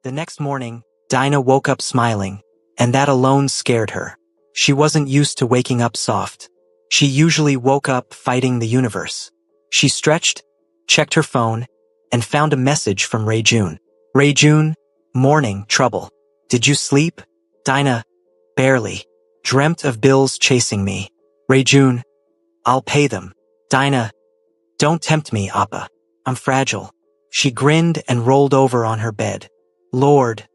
The next morning, Dinah woke up smiling, and that alone scared her. She wasn't used to waking up soft. She usually woke up fighting the universe. She stretched, checked her phone, and found a message from Ray June. Ray June, morning, trouble. Did you sleep? Dinah, barely. Dreamt of bills chasing me. Ray June, I'll pay them. Dinah, don't tempt me, Appa. I'm fragile. She grinned and rolled over on her bed. Lord,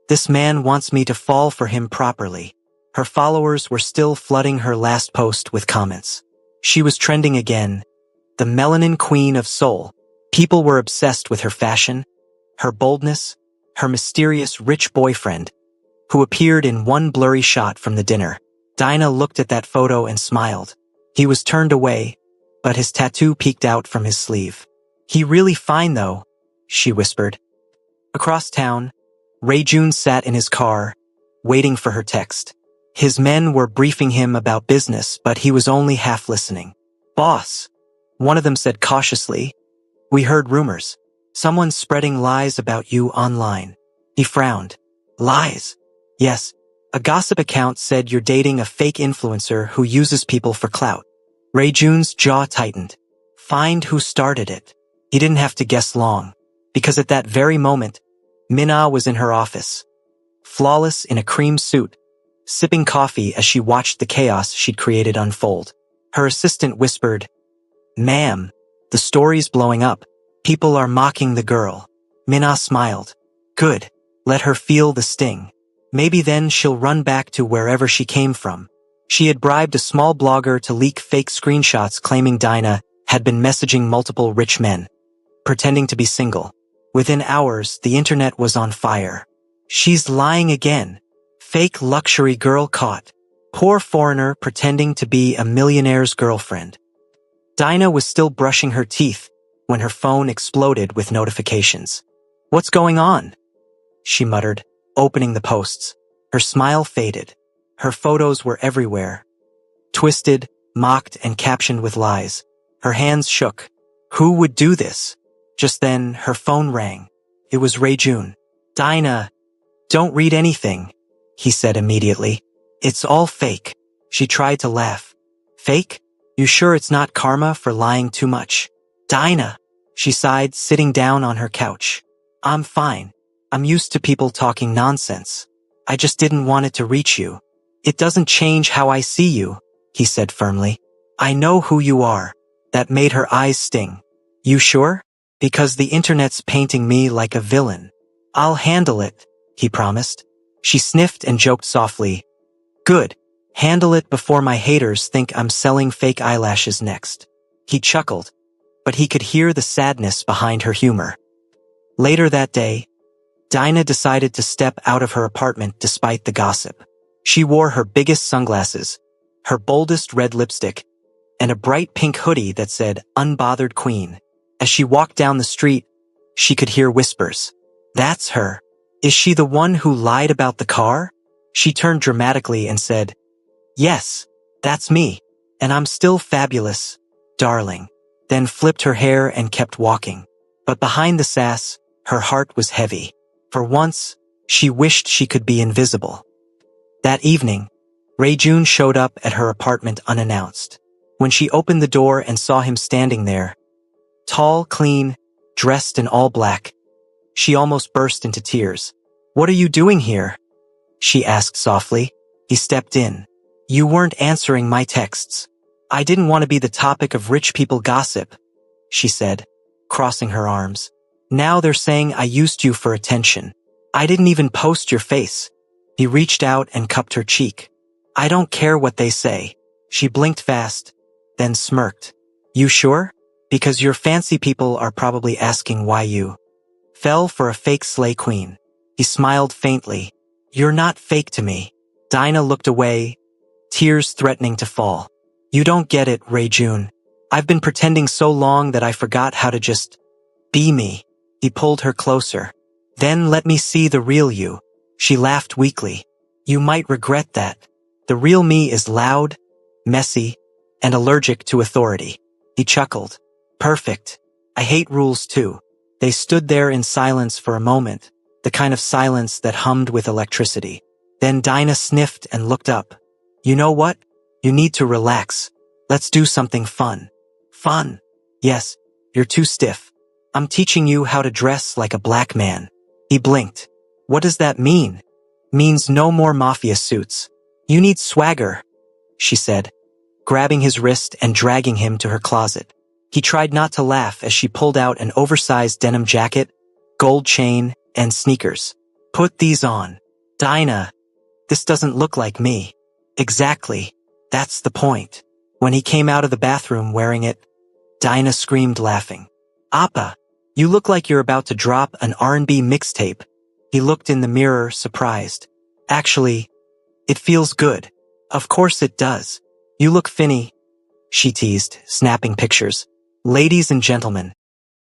this man wants me to fall for him properly. Her followers were still flooding her last post with comments. She was trending again, the melanin queen of soul. People were obsessed with her fashion, her boldness, her mysterious rich boyfriend, who appeared in one blurry shot from the dinner. Dinah looked at that photo and smiled. He was turned away, but his tattoo peeked out from his sleeve. He really fine though, she whispered. Across town, Ray June sat in his car, waiting for her text. His men were briefing him about business, but he was only half listening. Boss, one of them said cautiously, we heard rumors. Someone's spreading lies about you online. He frowned. Lies? Yes. A gossip account said you're dating a fake influencer who uses people for clout. Ray June's jaw tightened. Find who started it. He didn't have to guess long, because at that very moment, Minna was in her office, flawless in a cream suit, sipping coffee as she watched the chaos she'd created unfold. Her assistant whispered, Ma'am, the story's blowing up. People are mocking the girl. Minna smiled. Good. Let her feel the sting. Maybe then she'll run back to wherever she came from. She had bribed a small blogger to leak fake screenshots claiming Dinah had been messaging multiple rich men, pretending to be single. Within hours, the internet was on fire. She's lying again. Fake luxury girl caught. Poor foreigner pretending to be a millionaire's girlfriend. Dinah was still brushing her teeth when her phone exploded with notifications. What's going on? She muttered, opening the posts. Her smile faded. Her photos were everywhere. Twisted, mocked, and captioned with lies. Her hands shook. Who would do this? Just then, her phone rang. It was Ray June. Dinah, don't read anything, he said immediately. It's all fake. She tried to laugh. Fake? You sure it's not karma for lying too much? Dinah, she sighed, sitting down on her couch. I'm fine. I'm used to people talking nonsense. I just didn't want it to reach you. It doesn't change how I see you, he said firmly. I know who you are. That made her eyes sting. You sure? Because the internet's painting me like a villain. I'll handle it, he promised. She sniffed and joked softly. Good. Handle it before my haters think I'm selling fake eyelashes next. He chuckled, but he could hear the sadness behind her humor. Later that day, Dinah decided to step out of her apartment despite the gossip. She wore her biggest sunglasses, her boldest red lipstick, and a bright pink hoodie that said, Unbothered Queen. As she walked down the street, she could hear whispers. That's her. Is she the one who lied about the car? She turned dramatically and said, Yes, that's me, and I'm still fabulous, darling. Then flipped her hair and kept walking. But behind the sass, her heart was heavy. For once, she wished she could be invisible. That evening, Ray June showed up at her apartment unannounced. When she opened the door and saw him standing there, tall, clean, dressed in all black, she almost burst into tears. What are you doing here? She asked softly. He stepped in. You weren't answering my texts. I didn't want to be the topic of rich people gossip, she said, crossing her arms. Now they're saying I used you for attention. I didn't even post your face. He reached out and cupped her cheek. I don't care what they say. She blinked fast, then smirked. You sure? Because your fancy people are probably asking why you fell for a fake slay queen. He smiled faintly. You're not fake to me. Dinah looked away, tears threatening to fall. You don't get it, Ray June. I've been pretending so long that I forgot how to just be me. He pulled her closer. Then let me see the real you. She laughed weakly. You might regret that. The real me is loud, messy, and allergic to authority. He chuckled. Perfect. I hate rules too. They stood there in silence for a moment. the kind of silence that hummed with electricity. Then Dinah sniffed and looked up. You know what? You need to relax. Let's do something fun. Fun? Yes, you're too stiff. I'm teaching you how to dress like a black man. He blinked. What does that mean? Means no more mafia suits. You need swagger, she said, grabbing his wrist and dragging him to her closet. He tried not to laugh as she pulled out an oversized denim jacket, gold chain, and sneakers. Put these on. Dinah, this doesn't look like me. Exactly. That's the point. When he came out of the bathroom wearing it, Dinah screamed laughing. Appa, you look like you're about to drop an R&B mixtape. He looked in the mirror, surprised. Actually, it feels good. Of course it does. You look finny, she teased, snapping pictures. Ladies and gentlemen,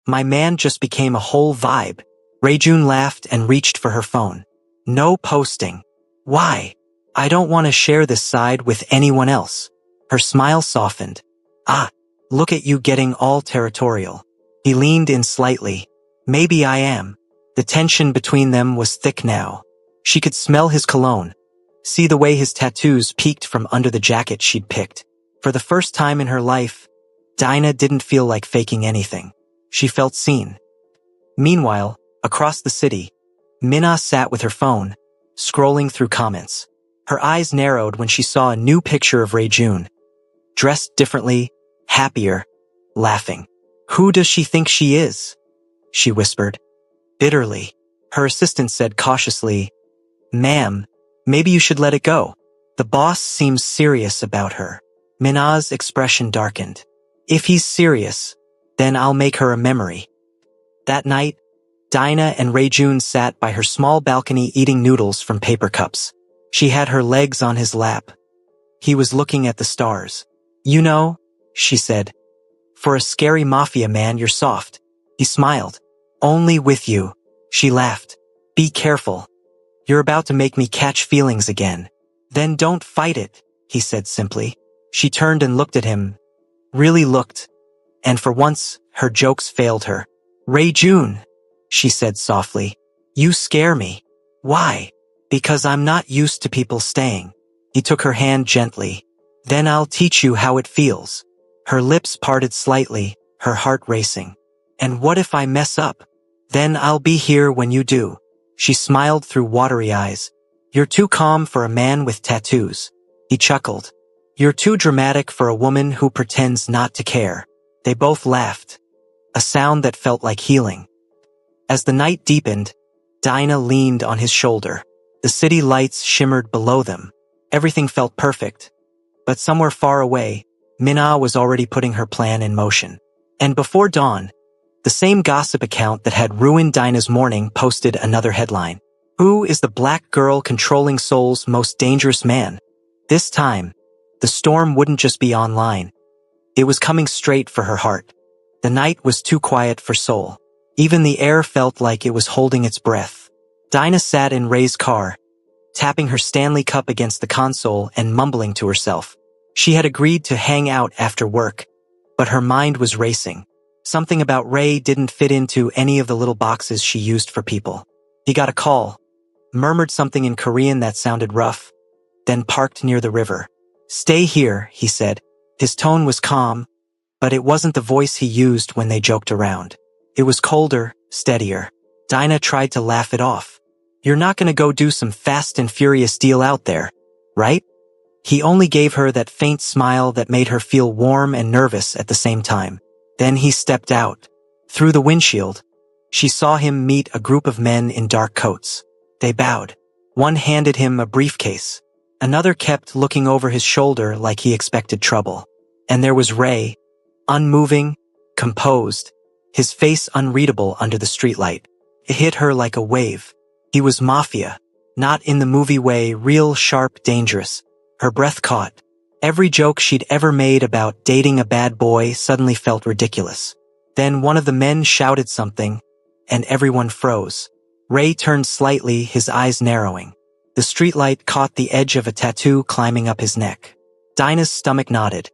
my man just became a whole vibe. Rayjun laughed and reached for her phone. No posting. Why? I don't want to share this side with anyone else. Her smile softened. Ah, look at you getting all territorial. He leaned in slightly. Maybe I am. The tension between them was thick now. She could smell his cologne, see the way his tattoos peeked from under the jacket she'd picked. For the first time in her life, Dinah didn't feel like faking anything. She felt seen. Meanwhile, across the city, Minna sat with her phone, scrolling through comments. Her eyes narrowed when she saw a new picture of Rayjun, dressed differently, happier, laughing. Who does she think she is? She whispered. Bitterly. Her assistant said cautiously, Ma'am, maybe you should let it go. The boss seems serious about her. Minna's expression darkened. If he's serious, then I'll make her a memory. That night, Dinah and Rayjun sat by her small balcony eating noodles from paper cups. She had her legs on his lap. He was looking at the stars. You know, she said, for a scary mafia man, you're soft. He smiled. Only with you. She laughed. Be careful. You're about to make me catch feelings again. Then don't fight it, he said simply. She turned and looked at him. Really looked. And for once, her jokes failed her. Rayjun, she said softly. You scare me. Why? Because I'm not used to people staying. He took her hand gently. Then I'll teach you how it feels. Her lips parted slightly, her heart racing. And what if I mess up? Then I'll be here when you do. She smiled through watery eyes. You're too calm for a man with tattoos. He chuckled. You're too dramatic for a woman who pretends not to care. They both laughed. A sound that felt like healing. As the night deepened, Dinah leaned on his shoulder. The city lights shimmered below them. Everything felt perfect. But somewhere far away, Minna was already putting her plan in motion. And before dawn, the same gossip account that had ruined Dinah's morning posted another headline. Who is the black girl controlling Seoul's most dangerous man? This time, the storm wouldn't just be online. It was coming straight for her heart. The night was too quiet for Seoul. Even the air felt like it was holding its breath. Dinah sat in Ray's car, tapping her Stanley cup against the console and mumbling to herself. She had agreed to hang out after work, but her mind was racing. Something about Ray didn't fit into any of the little boxes she used for people. He got a call, murmured something in Korean that sounded rough, then parked near the river. Stay here, he said. His tone was calm, but it wasn't the voice he used when they joked around. It was colder, steadier. Dinah tried to laugh it off. You're not gonna go do some fast and furious deal out there, right? He only gave her that faint smile that made her feel warm and nervous at the same time. Then he stepped out. Through the windshield, she saw him meet a group of men in dark coats. They bowed. One handed him a briefcase. Another kept looking over his shoulder like he expected trouble. And there was Ray, unmoving, composed, his face unreadable under the streetlight. It hit her like a wave. He was Mafia, not in the movie way, real, sharp, dangerous. Her breath caught. Every joke she'd ever made about dating a bad boy suddenly felt ridiculous. Then one of the men shouted something, and everyone froze. Ray turned slightly, his eyes narrowing. The streetlight caught the edge of a tattoo climbing up his neck. Dinah's stomach nodded.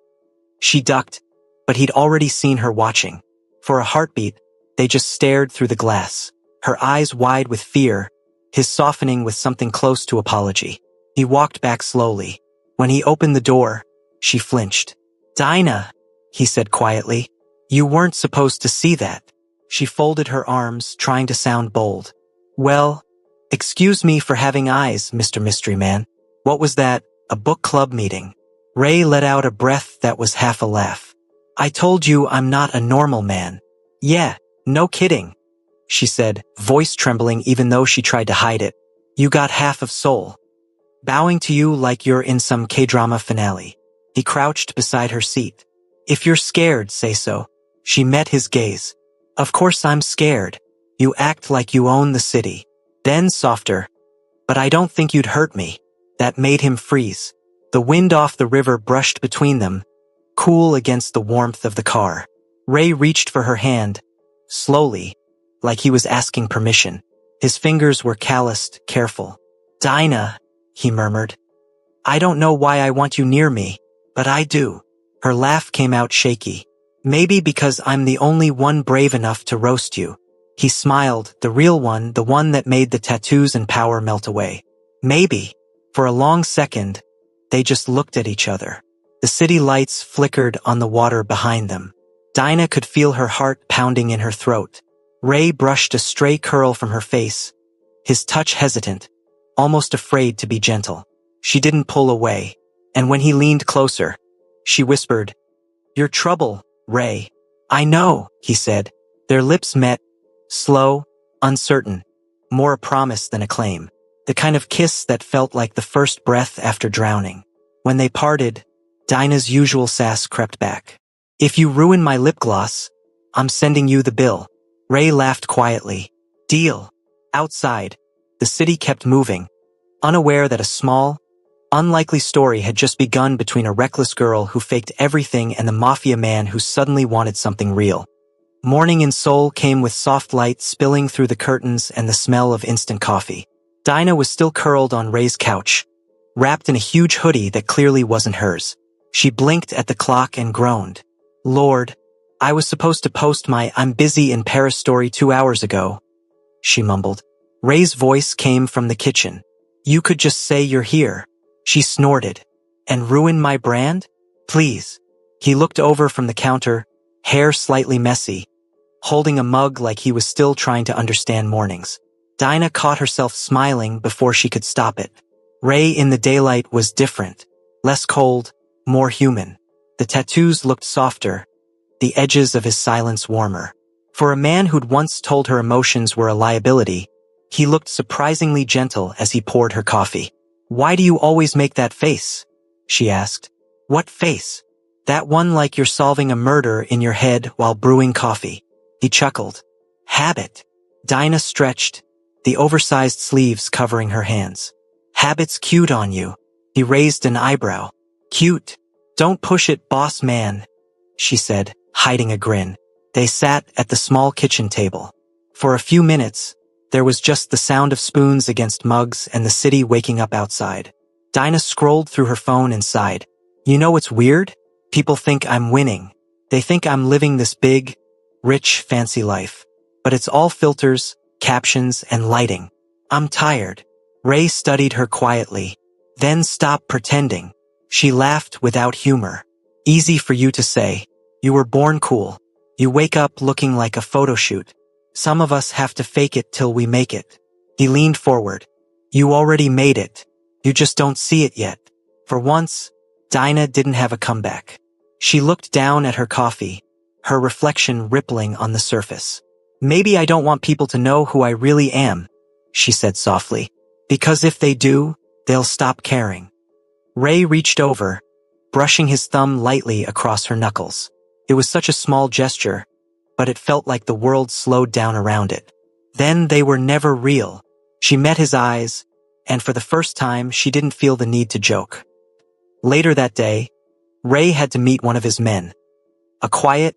She ducked, but he'd already seen her watching. For a heartbeat, they just stared through the glass. Her eyes wide with fear, his softening with something close to apology. He walked back slowly. When he opened the door, she flinched. "Dinah," he said quietly. "You weren't supposed to see that." She folded her arms, trying to sound bold. "Well, excuse me for having eyes, Mr. Mystery Man. What was that, a book club meeting?" Ray let out a breath that was half a laugh. "I told you I'm not a normal man." "Yeah, no kidding," she said, voice trembling even though she tried to hide it. "You got half of soul." Bowing to you like you're in some K-drama finale. He crouched beside her seat. "If you're scared, say so." She met his gaze. "Of course I'm scared. You act like you own the city." Then softer. "But I don't think you'd hurt me." That made him freeze. The wind off the river brushed between them, cool against the warmth of the car. Ray reached for her hand, slowly, like he was asking permission. His fingers were calloused, careful. "Dinah," he murmured. "I don't know why I want you near me, but I do." Her laugh came out shaky. "Maybe because I'm the only one brave enough to roast you." He smiled, the real one, the one that made the tattoos and power melt away. Maybe. For a long second, they just looked at each other. The city lights flickered on the water behind them. Dinah could feel her heart pounding in her throat. Ray brushed a stray curl from her face, his touch hesitant, almost afraid to be gentle. She didn't pull away, and when he leaned closer, she whispered, "You're trouble, Ray." "I know," he said. Their lips met, slow, uncertain, more a promise than a claim. The kind of kiss that felt like the first breath after drowning. When they parted, Dinah's usual sass crept back. "If you ruin my lip gloss, I'm sending you the bill." Ray laughed quietly. "Deal." Outside, the city kept moving, unaware that a small, unlikely story had just begun between a reckless girl who faked everything and the Mafia man who suddenly wanted something real. Morning in Seoul came with soft light spilling through the curtains and the smell of instant coffee. Dinah was still curled on Ray's couch, wrapped in a huge hoodie that clearly wasn't hers. She blinked at the clock and groaned. "Lord, I was supposed to post my 'I'm busy in Paris' story 2 hours ago," she mumbled. Ray's voice came from the kitchen. "You could just say you're here." She snorted. "And ruin my brand? Please." He looked over from the counter, hair slightly messy, holding a mug like he was still trying to understand mornings. Dinah caught herself smiling before she could stop it. Ray in the daylight was different, less cold, more human. The tattoos looked softer, the edges of his silence warmer. For a man who'd once told her emotions were a liability, he looked surprisingly gentle as he poured her coffee. "Why do you always make that face?" she asked. "What face?" "That one like you're solving a murder in your head while brewing coffee." He chuckled. "Habit." Dinah stretched, the oversized sleeves covering her hands. "Habit's cute on you." He raised an eyebrow. "Cute? Don't push it, boss man," she said, hiding a grin. They sat at the small kitchen table. For a few minutes, there was just the sound of spoons against mugs and the city waking up outside. Dinah scrolled through her phone and sighed. "You know what's weird? People think I'm winning. They think I'm living this big, rich, fancy life. But it's all filters, captions, and lighting. I'm tired." Ray studied her quietly. "Then stop pretending." She laughed without humor. "Easy for you to say. You were born cool. You wake up looking like a photo shoot. Some of us have to fake it till we make it." He leaned forward. "You already made it. You just don't see it yet." For once, Dinah didn't have a comeback. She looked down at her coffee, her reflection rippling on the surface. "Maybe I don't want people to know who I really am," she said softly. "Because if they do, they'll stop caring." Ray reached over, brushing his thumb lightly across her knuckles. It was such a small gesture, but it felt like the world slowed down around it. Then they were never real. She met his eyes, and for the first time she didn't feel the need to joke. Later that day, Ray had to meet one of his men. A quiet,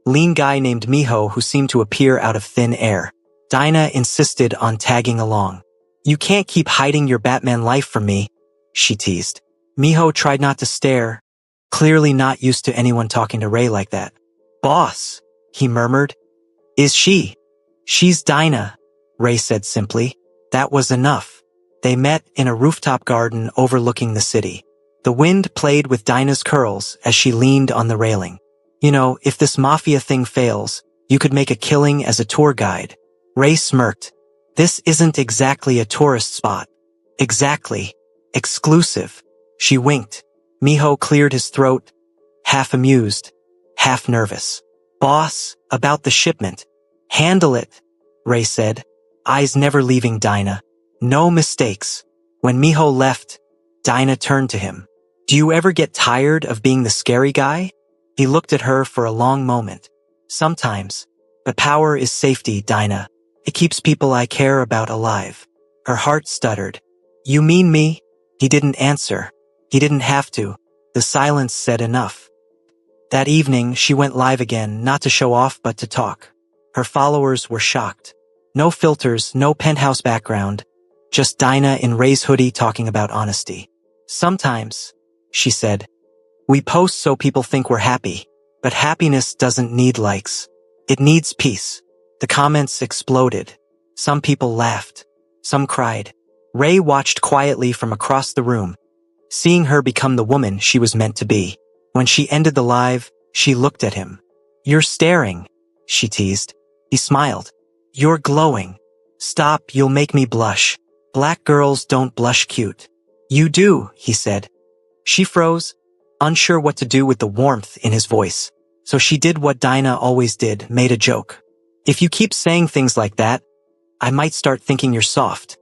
lean guy named Miho who seemed to appear out of thin air. Dinah insisted on tagging along. "You can't keep hiding your Batman life from me," she teased. Miho tried not to stare, clearly not used to anyone talking to Ray like that. "Boss," he murmured. "Is she?" "She's Dinah," Ray said simply. That was enough. They met in a rooftop garden overlooking the city. The wind played with Dinah's curls as she leaned on the railing. You know, if this Mafia thing fails, you could make a killing as a tour guide. Ray smirked. This isn't exactly a tourist spot. Exactly. Exclusive. She winked. Miho cleared his throat, half amused, half nervous. Boss, about the shipment. Handle it, Ray said, eyes never leaving Dinah. No mistakes. When Miho left, Dinah turned to him. Do you ever get tired of being the scary guy? He looked at her for a long moment. Sometimes. But power is safety, Dinah. It keeps people I care about alive. Her heart stuttered. You mean me? He didn't answer. He didn't have to. The silence said enough. That evening, she went live again, not to show off but to talk. Her followers were shocked. No filters, no penthouse background. Just Dinah in Ray's hoodie talking about honesty. Sometimes, she said, we post so people think we're happy. But happiness doesn't need likes. It needs peace. The comments exploded. Some people laughed. Some cried. Ray watched quietly from across the room, seeing her become the woman she was meant to be. When she ended the live, she looked at him. You're staring, she teased. He smiled. You're glowing. Stop, you'll make me blush. Black girls don't blush cute. You do, he said. She froze, unsure what to do with the warmth in his voice. So she did what Dinah always did, made a joke. If you keep saying things like that, I might start thinking you're soft.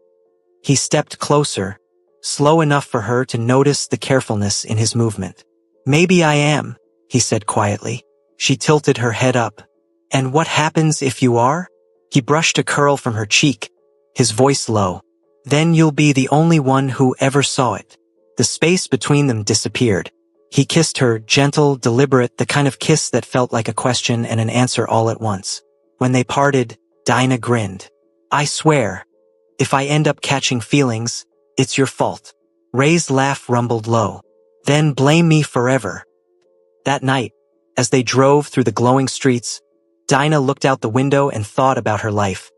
He stepped closer, slow enough for her to notice the carefulness in his movement. Maybe I am, he said quietly. She tilted her head up. And what happens if you are? He brushed a curl from her cheek, his voice low. Then you'll be the only one who ever saw it. The space between them disappeared. He kissed her, gentle, deliberate, the kind of kiss that felt like a question and an answer all at once. When they parted, Dinah grinned. I swear, if I end up catching feelings, it's your fault. Ray's laugh rumbled low. Then blame me forever. That night, as they drove through the glowing streets, Dinah looked out the window and thought about her life.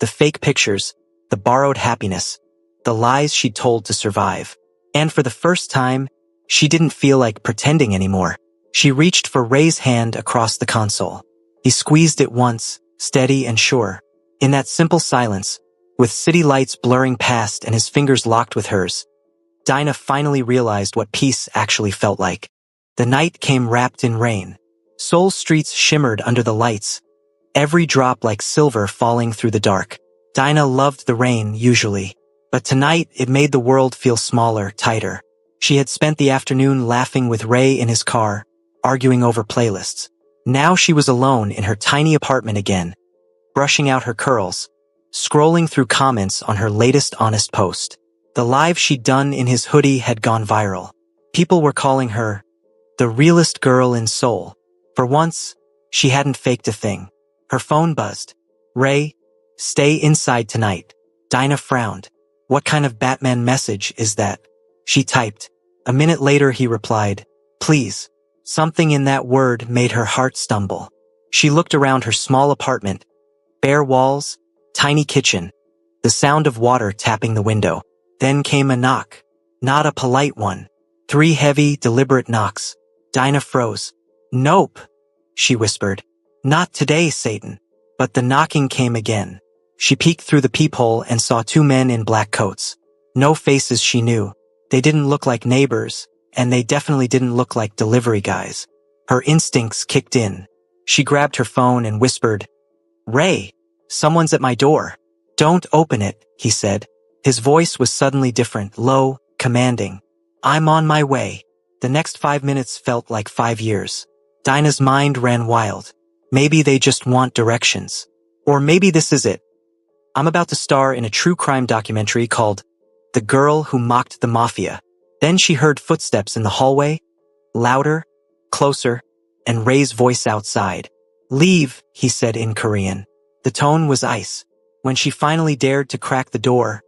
The fake pictures, the borrowed happiness, the lies she'd told to survive. And for the first time, she didn't feel like pretending anymore. She reached for Ray's hand across the console. He squeezed it once, steady and sure. In that simple silence, with city lights blurring past and his fingers locked with hers, Dinah finally realized what peace actually felt like. The night came wrapped in rain. Seoul's streets shimmered under the lights, every drop like silver falling through the dark. Dinah loved the rain, usually, but tonight it made the world feel smaller, tighter. She had spent the afternoon laughing with Ray in his car, arguing over playlists. Now she was alone in her tiny apartment again, brushing out her curls, scrolling through comments on her latest honest post. The live she'd done in his hoodie had gone viral. People were calling her the realest girl in Seoul. For once, she hadn't faked a thing. Her phone buzzed. Ray, stay inside tonight. Dinah frowned. What kind of Batman message is that? She typed. A minute later he replied, please. Something in that word made her heart stumble. She looked around her small apartment. Bare walls, tiny kitchen, the sound of water tapping the window. Then came a knock. Not a polite one. 3 heavy, deliberate knocks. Dinah froze. Nope, she whispered. Not today, Satan. But the knocking came again. She peeked through the peephole and saw 2 men in black coats. No faces she knew. They didn't look like neighbors, and they definitely didn't look like delivery guys. Her instincts kicked in. She grabbed her phone and whispered, Ray, someone's at my door. Don't open it, he said. His voice was suddenly different, low, commanding. I'm on my way. The next 5 minutes felt like 5 years. Dinah's mind ran wild. Maybe they just want directions. Or maybe this is it. I'm about to star in a true crime documentary called The Girl Who Mocked the Mafia. Then she heard footsteps in the hallway, louder, closer, and Ray's voice outside. Leave, he said in Korean. The tone was ice. When she finally dared to crack the door,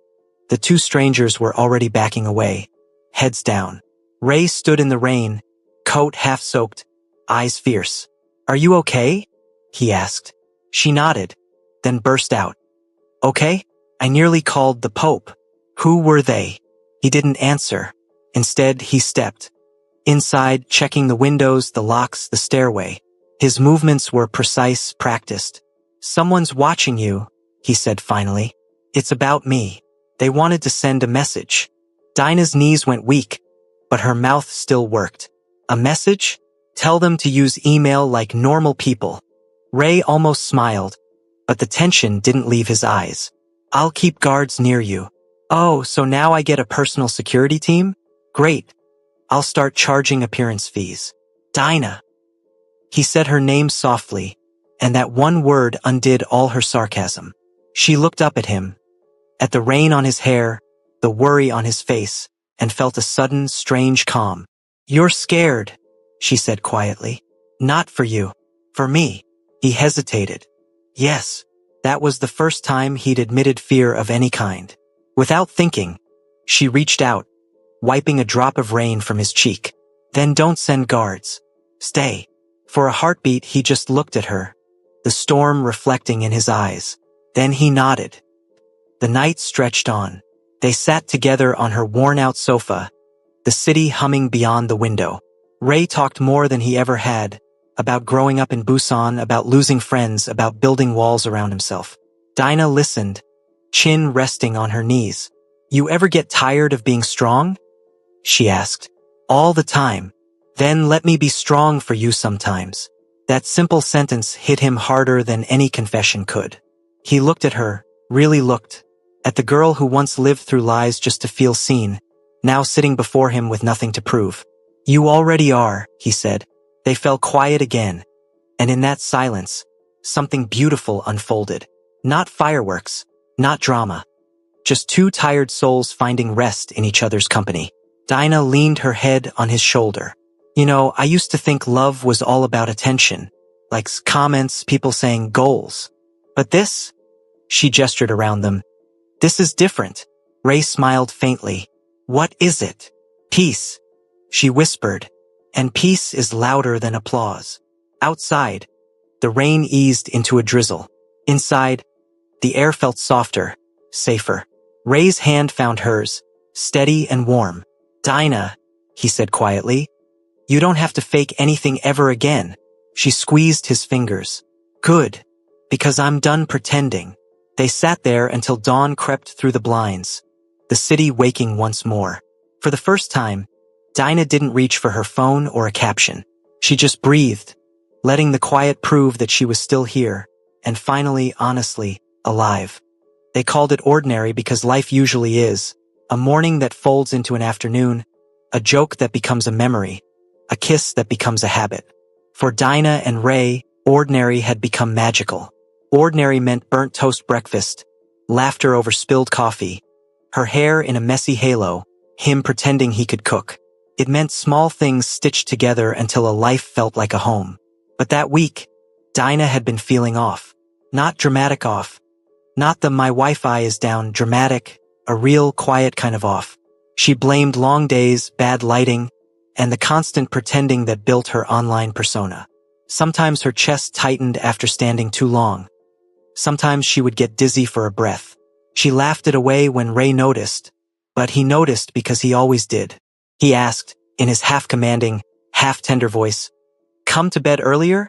the 2 strangers were already backing away, heads down. Ray stood in the rain, coat half soaked, eyes fierce. Are you okay? He asked. She nodded, then burst out. Okay? I nearly called the Pope. Who were they? He didn't answer. Instead, he stepped inside, checking the windows, the locks, the stairway. His movements were precise, practiced. Someone's watching you, he said finally. It's about me. They wanted to send a message. Dinah's knees went weak, but her mouth still worked. A message? Tell them to use email like normal people. Ray almost smiled, but the tension didn't leave his eyes. I'll keep guards near you. Oh, so now I get a personal security team? Great. I'll start charging appearance fees. Dinah. He said her name softly, and that one word undid all her sarcasm. She looked up at him, at the rain on his hair, the worry on his face, and felt a sudden, strange calm. You're scared, she said quietly. Not for you. For me. He hesitated. Yes, that was the first time he'd admitted fear of any kind. Without thinking, she reached out, wiping a drop of rain from his cheek. Then don't send guards. Stay. For a heartbeat, he just looked at her, the storm reflecting in his eyes. Then he nodded. The night stretched on. They sat together on her worn-out sofa, the city humming beyond the window. Ray talked more than he ever had, about growing up in Busan, about losing friends, about building walls around himself. Dinah listened, chin resting on her knees. You ever get tired of being strong? She asked. All the time. Then let me be strong for you sometimes. That simple sentence hit him harder than any confession could. He looked at her, really looked, at the girl who once lived through lies just to feel seen, now sitting before him with nothing to prove. You already are, he said. They fell quiet again, and in that silence, something beautiful unfolded. Not fireworks, not drama. Just two tired souls finding rest in each other's company. Dinah leaned her head on his shoulder. You know, I used to think love was all about attention, like comments, people saying goals. But this? She gestured around them. This is different. Ray smiled faintly. What is it? Peace, she whispered. And peace is louder than applause. Outside, the rain eased into a drizzle. Inside, the air felt softer, safer. Ray's hand found hers, steady and warm. Dinah, he said quietly, you don't have to fake anything ever again. She squeezed his fingers. Good, because I'm done pretending. They sat there until dawn crept through the blinds, the city waking once more. For the first time, Dinah didn't reach for her phone or a caption. She just breathed, letting the quiet prove that she was still here, and finally, honestly, alive. They called it ordinary because life usually is. A morning that folds into an afternoon, a joke that becomes a memory, a kiss that becomes a habit. For Dinah and Ray, ordinary had become magical. Ordinary meant burnt toast breakfast, laughter over spilled coffee, her hair in a messy halo, him pretending he could cook. It meant small things stitched together until a life felt like a home. But that week, Dinah had been feeling off. Not dramatic off. Not the my Wi-Fi is down dramatic, a real quiet kind of off. She blamed long days, bad lighting, and the constant pretending that built her online persona. Sometimes her chest tightened after standing too long. Sometimes she would get dizzy for a breath. She laughed it away when Ray noticed, but he noticed because he always did. He asked, in his half-commanding, half-tender voice, "Come to bed earlier?"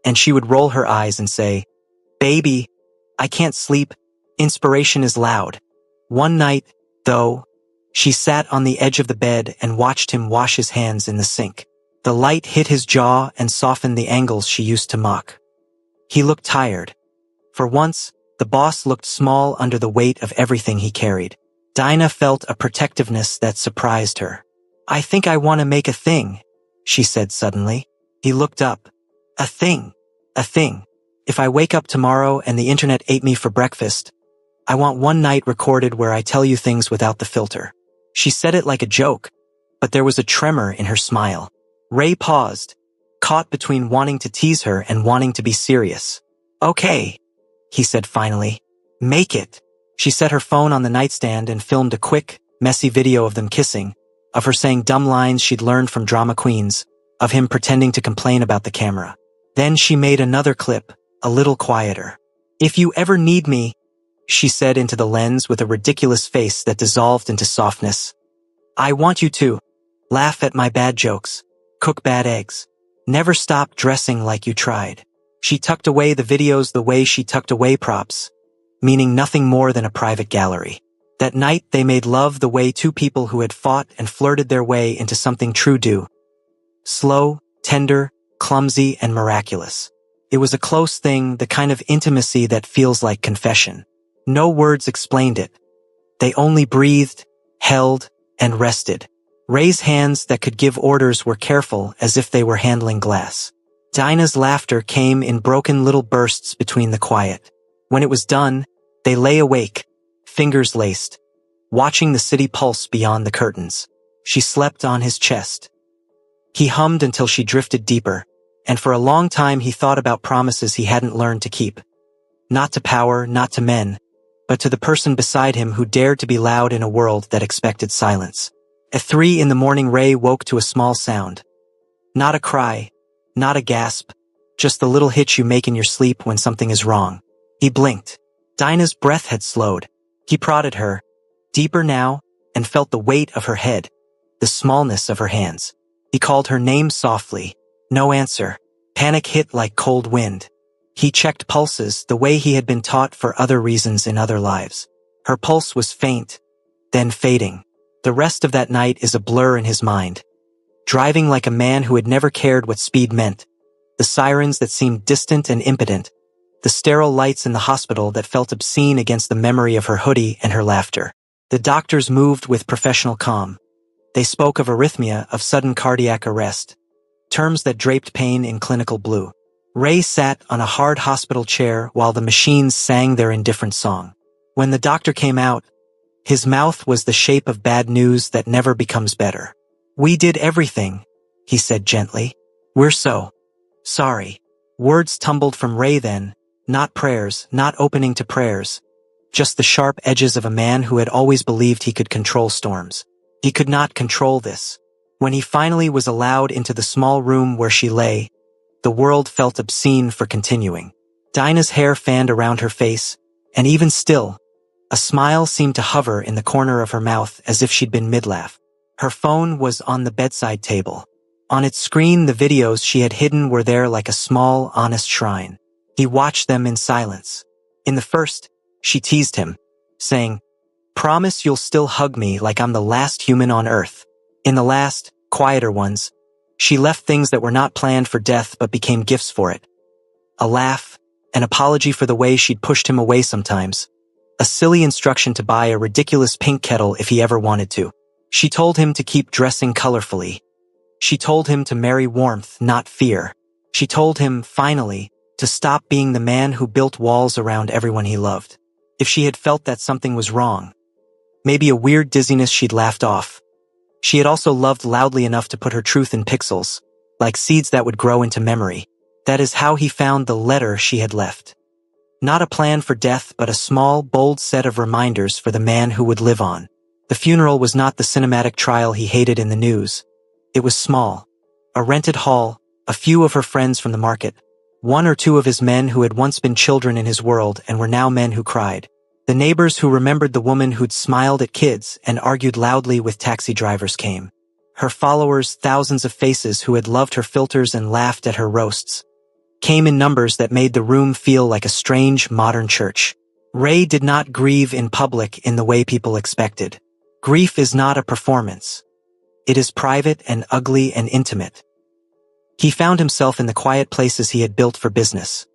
And she would roll her eyes and say, "Baby, I can't sleep. Inspiration is loud." One night, though, she sat on the edge of the bed and watched him wash his hands in the sink. The light hit his jaw and softened the angles she used to mock. He looked tired. For once, the boss looked small under the weight of everything he carried. Dinah felt a protectiveness that surprised her. "I think I want to make a thing," she said suddenly. He looked up. "A thing. A thing. If I wake up tomorrow and the internet ate me for breakfast, I want one night recorded where I tell you things without the filter." She said it like a joke, but there was a tremor in her smile. Ray paused, caught between wanting to tease her and wanting to be serious. "Okay," he said finally. "Make it." She set her phone on the nightstand and filmed a quick, messy video of them kissing, of her saying dumb lines she'd learned from drama queens, of him pretending to complain about the camera. Then she made another clip, a little quieter. "If you ever need me, she said into the lens with a ridiculous face that dissolved into softness. I want you to laugh at my bad jokes, cook bad eggs, never stop dressing like you tried. She tucked away the videos the way she tucked away props, meaning nothing more than a private gallery. That night they made love the way two people who had fought and flirted their way into something true do. Slow, tender, clumsy, and miraculous. It was a close thing, the kind of intimacy that feels like confession. No words explained it. They only breathed, held, and rested. Ray's hands that could give orders were careful, as if they were handling glass. Dinah's laughter came in broken little bursts between the quiet. When it was done, they lay awake, fingers laced, watching the city pulse beyond the curtains. She slept on his chest. He hummed until she drifted deeper, and for a long time he thought about promises he hadn't learned to keep. Not to power, not to men, but to the person beside him who dared to be loud in a world that expected silence. At 3 a.m, Ray woke to a small sound. Not a cry, not a gasp, just the little hitch you make in your sleep when something is wrong. He blinked. Dinah's breath had slowed. He prodded her, deeper now, and felt the weight of her head, the smallness of her hands. He called her name softly. No answer. Panic hit like cold wind. He checked pulses the way he had been taught for other reasons in other lives. Her pulse was faint, then fading. The rest of that night is a blur in his mind. Driving like a man who had never cared what speed meant. The sirens that seemed distant and impotent. The sterile lights in the hospital that felt obscene against the memory of her hoodie and her laughter. The doctors moved with professional calm. They spoke of arrhythmia, of sudden cardiac arrest. Terms that draped pain in clinical blue. Ray sat on a hard hospital chair while the machines sang their indifferent song. When the doctor came out, his mouth was the shape of bad news that never becomes better. We did everything, he said gently. We're so sorry. Words tumbled from Ray then, not prayers, not opening to prayers, just the sharp edges of a man who had always believed he could control storms. He could not control this. When he finally was allowed into the small room where she lay, the world felt obscene for continuing. Dinah's hair fanned around her face, and even still, a smile seemed to hover in the corner of her mouth as if she'd been mid-laugh. Her phone was on the bedside table. On its screen, the videos she had hidden were there like a small, honest shrine. He watched them in silence. In the first, she teased him, saying, "Promise you'll still hug me like I'm the last human on earth." In the last, quieter ones, she left things that were not planned for death but became gifts for it. A laugh, an apology for the way she'd pushed him away sometimes, a silly instruction to buy a ridiculous pink kettle if he ever wanted to. She told him to keep dressing colorfully. She told him to marry warmth, not fear. She told him, finally, to stop being the man who built walls around everyone he loved. If she had felt that something was wrong, maybe a weird dizziness she'd laughed off. She had also loved loudly enough to put her truth in pixels, like seeds that would grow into memory. That is how he found the letter she had left. Not a plan for death, but a small, bold set of reminders for the man who would live on. The funeral was not the cinematic trial he hated in the news. It was small. A rented hall, a few of her friends from the market, 1 or 2 of his men who had once been children in his world and were now men who cried. The neighbors who remembered the woman who'd smiled at kids and argued loudly with taxi drivers came. Her followers, thousands of faces who had loved her filters and laughed at her roasts, came in numbers that made the room feel like a strange, modern church. Ray did not grieve in public in the way people expected. Grief is not a performance. It is private and ugly and intimate. He found himself in the quiet places he had built for business.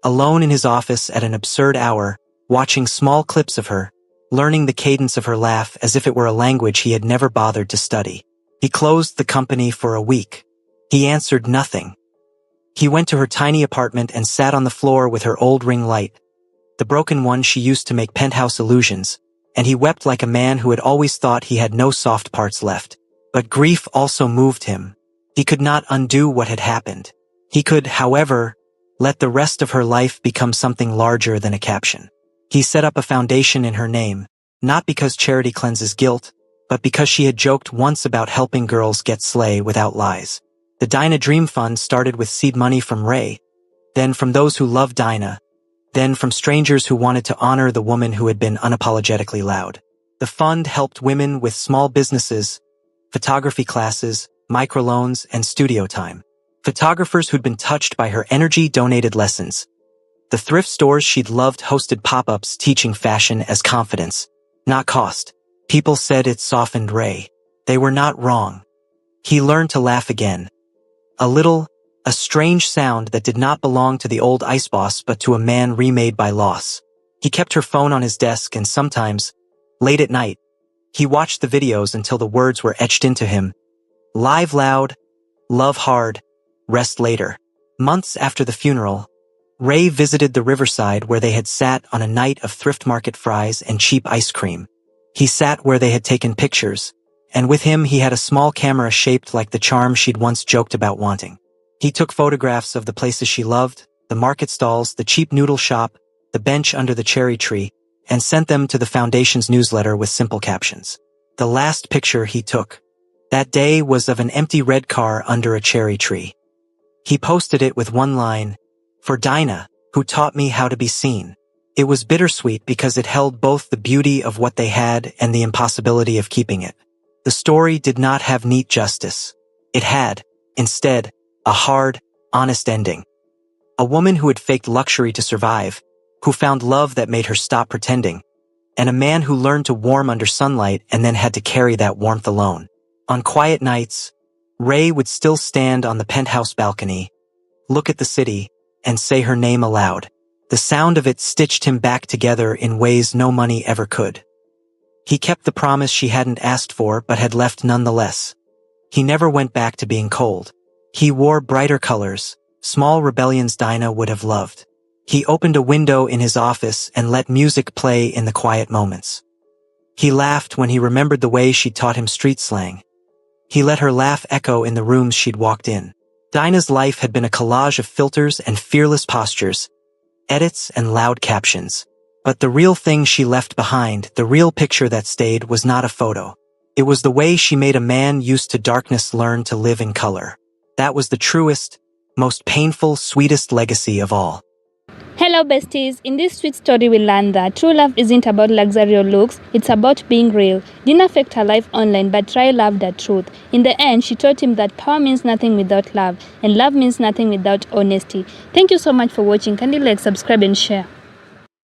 Alone in his office at an absurd hour, watching small clips of her, learning the cadence of her laugh as if it were a language he had never bothered to study. He closed the company for a week. He answered nothing. He went to her tiny apartment and sat on the floor with her old ring light, the broken one she used to make penthouse illusions, and he wept like a man who had always thought he had no soft parts left. But grief also moved him. He could not undo what had happened. He could, however, let the rest of her life become something larger than a caption. He set up a foundation in her name, not because charity cleanses guilt, but because she had joked once about helping girls get slay without lies. The Dinah Dream Fund started with seed money from Ray, then from those who loved Dinah, then from strangers who wanted to honor the woman who had been unapologetically loud. The fund helped women with small businesses, photography classes, microloans, and studio time. Photographers who'd been touched by her energy donated lessons. The thrift stores she'd loved hosted pop-ups teaching fashion as confidence, not cost. People said it softened Ray. They were not wrong. He learned to laugh again. A strange sound that did not belong to the old ice boss but to a man remade by loss. He kept her phone on his desk and sometimes, late at night, he watched the videos until the words were etched into him. Live loud, love hard, rest later. Months after the funeral, Ray visited the riverside where they had sat on a night of thrift market fries and cheap ice cream. He sat where they had taken pictures, and with him he had a small camera shaped like the charm she'd once joked about wanting. He took photographs of the places she loved, the market stalls, the cheap noodle shop, the bench under the cherry tree, and sent them to the foundation's newsletter with simple captions. The last picture he took that day was of an empty red car under a cherry tree. He posted it with one line, "For Dinah, who taught me how to be seen." It was bittersweet because it held both the beauty of what they had and the impossibility of keeping it. The story did not have neat justice. It had, instead, a hard, honest ending. A woman who had faked luxury to survive, who found love that made her stop pretending, and a man who learned to warm under sunlight and then had to carry that warmth alone. On quiet nights, Ray would still stand on the penthouse balcony, look at the city, and say her name aloud. The sound of it stitched him back together in ways no money ever could. He kept the promise she hadn't asked for but had left nonetheless. He never went back to being cold. He wore brighter colors, small rebellions Dinah would have loved. He opened a window in his office and let music play in the quiet moments. He laughed when he remembered the way she'd taught him street slang. He let her laugh echo in the rooms she'd walked in. Dinah's life had been a collage of filters and fearless postures, edits and loud captions. But the real thing she left behind, the real picture that stayed, was not a photo. It was the way she made a man used to darkness learn to live in color. That was the truest, most painful, sweetest legacy of all. Hello besties, in this sweet story we learned that true love isn't about luxury or looks, it's about being real. Dina faked her life online but Ray loved the truth. In the end, she taught him that power means nothing without love, and love means nothing without honesty. Thank you so much for watching. Kindly like, subscribe and share.